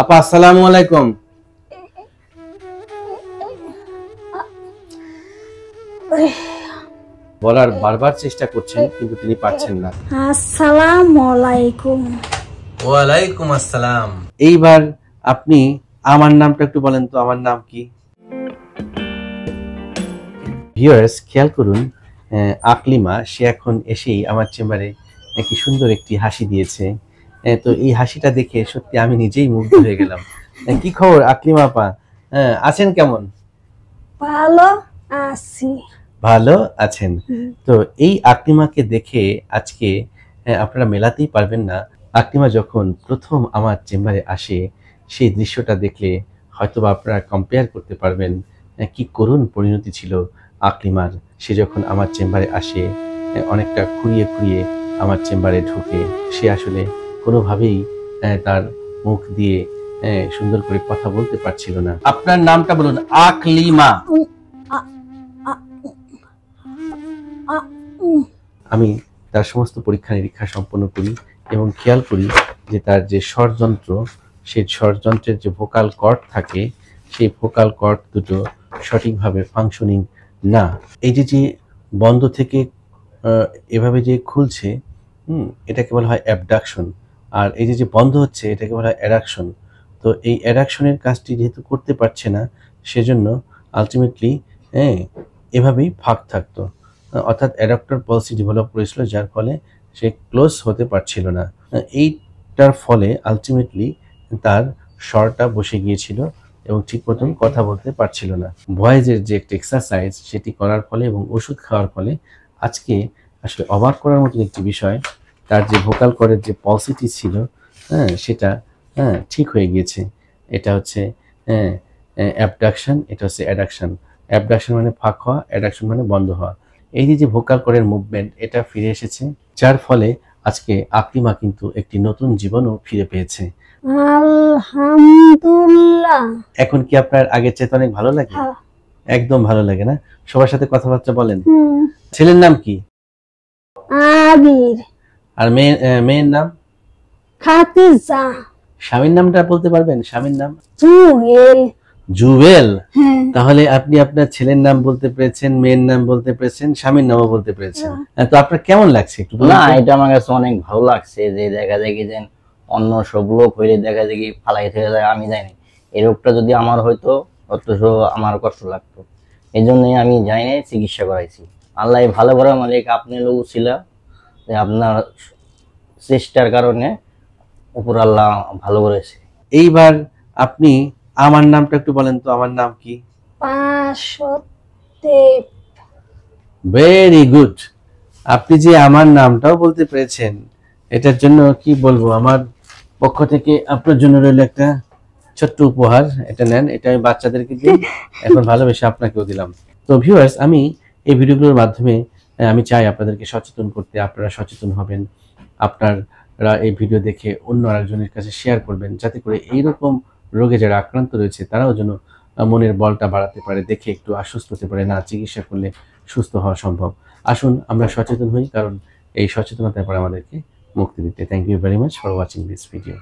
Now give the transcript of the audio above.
আপা আসসালামু আলাইকুম। বলার বারবার চেষ্টা করছেন কিন্তু তিনি পারছেন না। আসসালামু আলাইকুম। ওয়ালাইকুম আসসালাম। এইবার আপনি আমার নামটা একটু বলেন তো, আমার নাম কি? ভিউয়ার্স খেয়াল করুন, আকলিমা সে এখন এসেই আমার চেম্বারে কি সুন্দর একটি হাসি দিয়েছে। তো এই হাসিটা দেখে সত্যি আমি নিজেই মুগ্ধ হয়ে গেলাম। কি খবর আকলিমা আপা, আছেন কেমন? ভালো আছি। ভালো আছেন। তো এই আকলিমাকে দেখে আজকে আপনারা মেলাতেই পারবেন না। আকলিমা যখন প্রথম আমার চেম্বারে আসে সেই দৃশ্যটা দেখলে হয়তোবা আপনারা কম্পেয়ার করতে পারবেন কি করুণ পরিণতি ছিল আকলিমার। সে যখন আমার চেম্বারে আসে অনেকটা খুঁড়িয়ে খুঁড়িয়ে আমার চেম্বারে ঢোকে। সে আসলে কোনোভাবেই তার মুখ দিয়ে সুন্দর করে কথা বলতে পারছিল না। আপনার নামটা বলুন। আকলিমা। আমি তার সমস্ত পরীক্ষা নিরীক্ষা সম্পন্ন করি এবং খেয়াল করি যে তার যে স্বরযন্ত্র, সেই স্বরযন্ত্রের যে ভোকাল কর্ড থাকে সেই ভোকাল কর্ড দুটো সঠিকভাবে ফাংশনিং না। এই যে বন্ধ থেকে এভাবে যে খুলছে, এটাকে বলা হয় অ্যাবডাকশন। আর এই যে বন্ধ হচ্ছে এটাকে বলা হয় অ্যাডাকশন। তো এই অ্যাডাকশনের কাজটি যেহেতু করতে পারছে না, সেজন্য আলটিমেটলি এভাবেই ফাঁক থাকতো, অর্থাৎ অ্যাডাপ্টার পলসি ডেভেলপ করেছিল, যার ফলে সে ক্লোজ হতে পারছিল না। এইটার ফলে আলটিমেটলি তার স্বরটা বসে গিয়েছিল এবং ঠিক মতন কথা বলতে পারছিল না। ভয়েসের যে একটা এক্সারসাইজ সেটি করার ফলে এবং ওষুধ খাওয়ার ফলে আজকে আসলে অবাক করার মতন একটি বিষয়, তার যে ভোকাল কর্ডের যে পলসিটি ছিল সেটা ঠিক হয়ে গিয়েছে। এটা হচ্ছে অ্যাবডাকশন, এটা হচ্ছে অ্যাডাকশন। অ্যাবডাকশন মানে ফাঁক হওয়া, অ্যাডাকশন মানে বন্ধ হওয়া। এই যে ভোকাল কর্ডের মুভমেন্ট এটা ফিরে এসেছে, যার ফলে আজকে আকলিমা কিন্তু একটি নতুন জীবনও ফিরে পেয়েছে। আলহামদুলিল্লাহ। এখন কি আপনার আগের চেয়ে অনেক ভালো লাগে? একদম ভালো লাগে না? সবার সাথে কথাবার্তা বলেন? ছেলের নাম কি? আবির। আর মেয়ের নাম? খাদিজা। স্বামীর নামটা বলতে পারবেন? স্বামীর নাম? জুয়েল। জুয়েল। তাহলে আপনি আপনার ছেলের নাম বলতে পেরেছেন, মেয়ের নাম বলতে পেরেছেন, স্বামীর নামও বলতে পেরেছেন। তো আপনার কেমন লাগছে একটু বলুন? না, এটা আমার কাছে অনেক ভালো লাগছে যে দেখা যায় কি যে অন্য সব লোক হইলে দেখা যায় কি ফালাই থেকে যায়, আমি জানি এই রোগটা যদি আমার হয়তো অথচ আমার কষ্ট লাগতো। এই জন্যই আমি যাই নাই, চিকিৎসা করাইছি। আল্লাহ ভালো করার মালিক, আপনি লোক ছিল যে আপনার চেষ্টার কারণে উপর আল্লাহ ভালো করেছে। এইবার আপনি আমার নামটা একটু বলেন তো, আমার নাম কি? পাশদেব। Very good. আপনি যে আমার নামটাও বলতে পেরেছেন, এটার জন্য কি বলবো, আমার পক্ষ থেকে আপনার জন্য রইল একটা ছোট্ট উপহার। এটা নেন, এটা আমি বাচ্চাদেরকে দিই, এখন ভালোবেসে আপনাকেও দিলাম। তো ভিউয়ার্স, আমি এই ভিডিওগুলোর মাধ্যমে আমি চাই আপনাদেরকে সচেতন করতে। আপনারা সচেতন হবেন, আপনারা এই ভিডিও দেখে অন্য আরেকজনের কাছে শেয়ার করবেন, যাতে করে এইরকম রোগে যারা আক্রান্ত রয়েছে তারাও যেন মনের বলটা বাড়াতে পারে, দেখে একটু আশ্বস্ত হতে পারে, না চিকিৎসা করলে সুস্থ হওয়া সম্ভব। আসুন আমরা সচেতন হই, কারণ এই সচেতনতার পর আমাদেরকে মুক্তি দিতে। Thank you very much for watching this video.